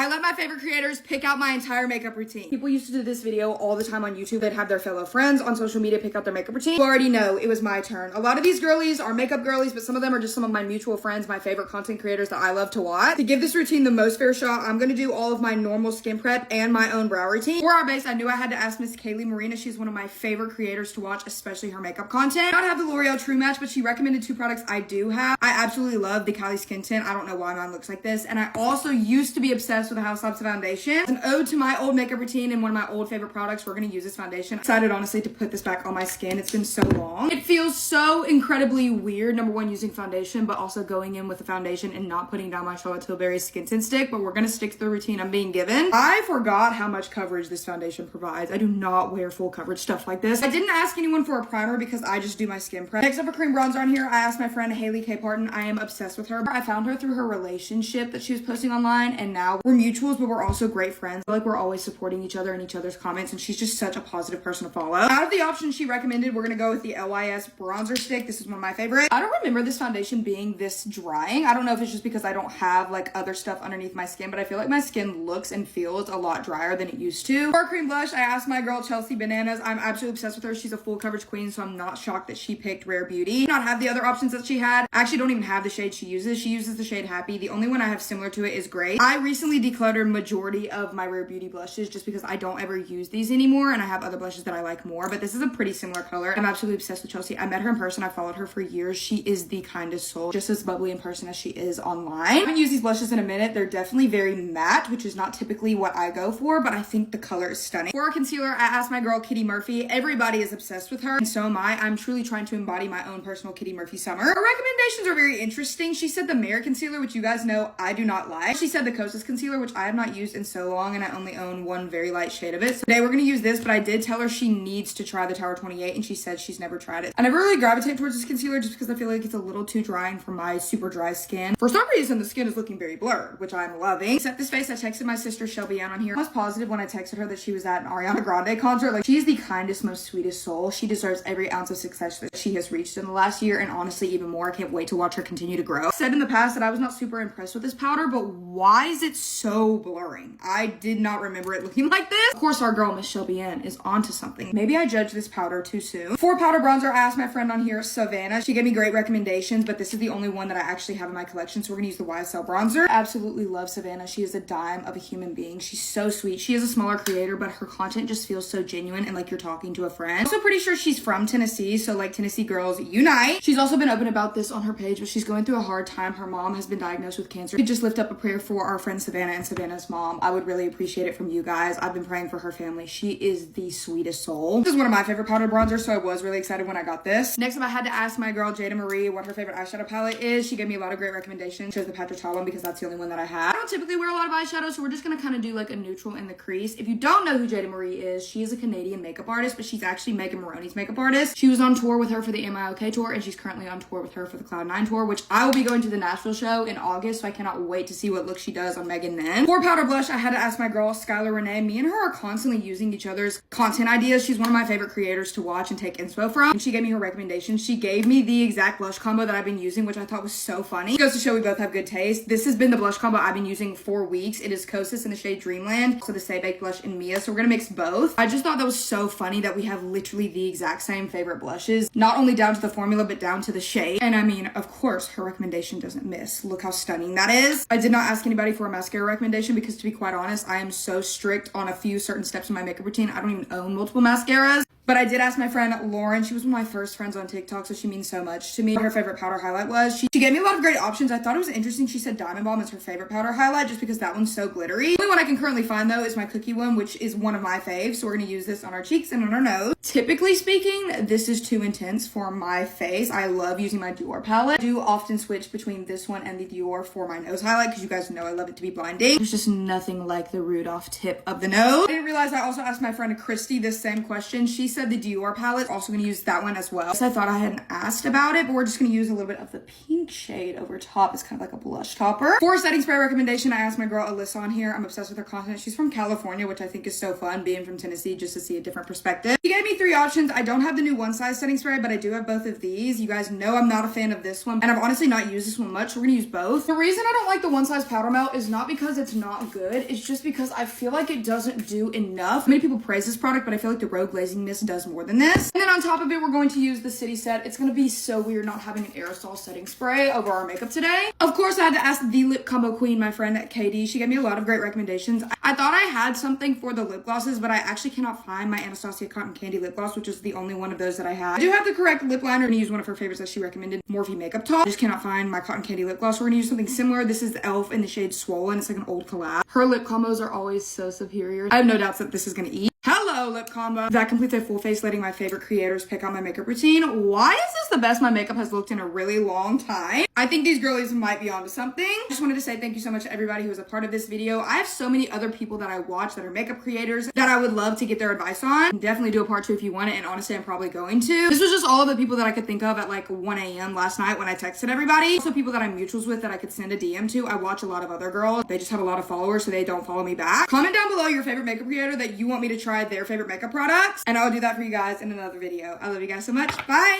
I let my favorite creators pick out my entire makeup routine. People used to do this video all the time on YouTube. They'd have their fellow friends on social media pick out their makeup routine. You already know it was my turn. A lot of these girlies are makeup girlies, but some of them are just some of my mutual friends, my favorite content creators that I love to watch. To give this routine the most fair shot, I'm gonna do all of my normal skin prep and my own brow routine. For our base, I knew I had to ask Miss Kaylee Marina. She's one of my favorite creators to watch, especially her makeup content. I don't have the L'Oreal True Match, but she recommended two products I do have. I absolutely love the Cali Skin Tint. I don't know why mine looks like this. And I also used to be obsessed with the House Labs foundation. As an ode to my old makeup routine and one of my old favorite products, we're gonna use this foundation. I'm excited, honestly, to put this back on my skin. It's been so long. It feels so incredibly weird, number one, using foundation, but also going in with the foundation and not putting down my Charlotte Tilbury Skin Tint stick, but we're gonna stick to the routine I'm being given. I forgot how much coverage this foundation provides. I do not wear full coverage stuff like this. I didn't ask anyone for a primer because I just do my skin prep. Next up, a cream bronzer on here. I asked my friend Haley K. Parton. I am obsessed with her. I found her through her relationship that she was posting online, and now we're mutuals, but we're also great friends. I feel like we're always supporting each other in each other's comments, and she's just such a positive person to follow. Out of the options she recommended, we're gonna go with the LYS bronzer stick. This is one of my favorites. I don't remember this foundation being this drying. I don't know if it's just because I don't have like other stuff underneath my skin, but I feel like my skin looks and feels a lot drier than it used to. For cream blush, I asked my girl Chelsea Bananas. I'm absolutely obsessed with her. She's a full coverage queen, so I'm not shocked that she picked Rare Beauty. I do not have the other options that she had. I actually don't even have the shade she uses. She uses the shade Happy. The only one I have similar to it is Gray. I recently decluttered majority of my Rare Beauty blushes just because I don't ever use these anymore, and I have other blushes that I like more, but this is a pretty similar color. I'm absolutely obsessed with Chelsea. I met her in person. I followed her for years. She is the kindest soul, just as bubbly in person as she is online. I haven't used these blushes in a minute. They're definitely very matte, which is not typically what I go for, but I think the color is stunning. For our concealer, I asked my girl Kitty Murphy. Everybody is obsessed with her, and so am I. I'm truly trying to embody my own personal Kitty Murphy summer. Her recommendations are very interesting. She said the Merit concealer, which you guys know I do not like. She said the Kosas concealer, which I have not used in so long, and I only own one very light shade of it. So today we're gonna use this, but I did tell her she needs to try the Tower 28, and she said she's never tried it. I never really gravitate towards this concealer just because I feel like it's a little too drying for my super dry skin. For some reason, the skin is looking very blurred, which I'm loving. Set this face, I texted my sister Shelby Ann on here. I was positive when I texted her that she was at an Ariana Grande concert. Like, she's the kindest, most sweetest soul. She deserves every ounce of success that she has reached in the last year, and honestly, even more. I can't wait to watch her continue to grow. I said in the past that I was not super impressed with this powder, but why is it so blurring? I did not remember it looking like this. Of course, our girl, Miss Shelby Ann, is onto something. Maybe I judged this powder too soon. For powder bronzer, I asked my friend on here, Savannah. She gave me great recommendations, but this is the only one that I actually have in my collection, so we're gonna use the YSL bronzer. I absolutely love Savannah. She is a dime of a human being. She's so sweet. She is a smaller creator, but her content just feels so genuine and like you're talking to a friend. Also pretty sure she's from Tennessee, so like Tennessee girls unite. She's also been open about this on her page, but she's going through a hard time. Her mom has been diagnosed with cancer. We could just lift up a prayer for our friend Savannah and Savannah's mom. I would really appreciate it from you guys. I've been praying for her family. She is the sweetest soul. This is one of my favorite powder bronzers, so I was really excited when I got this. Next up, I had to ask my girl Jada Marie what her favorite eyeshadow palette is. She gave me a lot of great recommendations. She chose the Patrick Ta one because that's the only one that I have. I don't typically wear a lot of eyeshadow, so we're just gonna kind of do like a neutral in the crease. If you don't know who Jada Marie is, she is a Canadian makeup artist, but she's actually Megan Maroney's makeup artist. She was on tour with her for the MILK tour, and she's currently on tour with her for the Cloud9 tour, which I will be going to the Nashville show in August, so I cannot wait to see what look she does on Megan then. For powder blush, I had to ask my girl Skylar Renee. Me and her are constantly using each other's content ideas. She's one of my favorite creators to watch and take inspo from, and she gave me her recommendations. She gave me the exact blush combo that I've been using, which I thought was so funny. It goes to show we both have good taste. This has been the blush combo I've been using for weeks. It is Kosas in the shade Dreamland, so the Say Baked blush in Mia, so we're gonna mix both. I just thought that was so funny that we have literally the exact same favorite blushes, not only down to the formula, but down to the shade. And I mean, of course, her recommendation doesn't miss. Look how stunning that is. I did not ask anybody for a mascara recommendation because, to be quite honest, I am so strict on a few certain steps in my makeup routine. I don't even own multiple mascaras. But I did ask my friend Lauren. She was one of my first friends on TikTok, so she means so much to me. Her favorite powder highlight was. She gave me a lot of great options. I thought it was interesting. She said Diamond Bomb is her favorite powder highlight just because that one's so glittery. The only one I can currently find, though, is my cookie one, which is one of my faves. So we're going to use this on our cheeks and on our nose. Typically speaking, this is too intense for my face. I love using my Dior palette. I do often switch between this one and the Dior for my nose highlight because you guys know I love it to be blinding. There's just nothing like the Rudolph tip of the nose. I didn't realize I also asked my friend Christy this same question. She said the Dior palette. We're also gonna use that one as well. So I thought I hadn't asked about it, but we're just gonna use a little bit of the pink shade over top. It's kind of like a blush topper. For setting spray recommendation, I asked my girl Alyssa on here. I'm obsessed with her content. She's from California, which I think is so fun, being from Tennessee, just to see a different perspective. She gave me 3 options. I don't have the new one size setting spray, but I do have both of these. You guys know I'm not a fan of this one, and I've honestly not used this one much. We're gonna use both. The reason I don't like the one size powder melt is not because it's not good. It's just because I feel like it doesn't do enough. Many people praise this product, but I feel like the Rogue Glazing Mist does more than this. And then on top of it, we're going to use the City Set. It's gonna be so weird not having an aerosol setting spray over our makeup today. Of course, I had to ask the lip combo queen, my friend KD. She gave me a lot of great recommendations. I thought I had something for the lip glosses, but I actually cannot find my Anastasia Cotton Candy lip gloss, which is the only one of those that I have. I do have the correct lip liner. I'm gonna use one of her favorites that she recommended, Morphe Makeup Talk. I just cannot find my Cotton Candy lip gloss. We're gonna use something similar. This is the e.l.f. in the shade Swollen. It's like an old collab. Her lip combos are always so superior. I have no doubts that this is gonna eat. Hello, lip combo. That completes a full face letting my favorite creators pick out my makeup routine. Why is this the best my makeup has looked in a really long time? I think these girlies might be onto something. I just wanted to say thank you so much to everybody who was a part of this video. I have so many other people that I watch that are makeup creators that I would love to get their advice on. Definitely do a part 2 if you want it, and honestly, I'm probably going to. This was just all of the people that I could think of at like 1 a.m. last night when I texted everybody. Also people that I'm mutuals with that I could send a DM to. I watch a lot of other girls. They just have a lot of followers, so they don't follow me back. Comment down below your favorite makeup creator that you want me to try their favorite makeup products, and I'll do that for you guys in another video. I love you guys so much. Bye.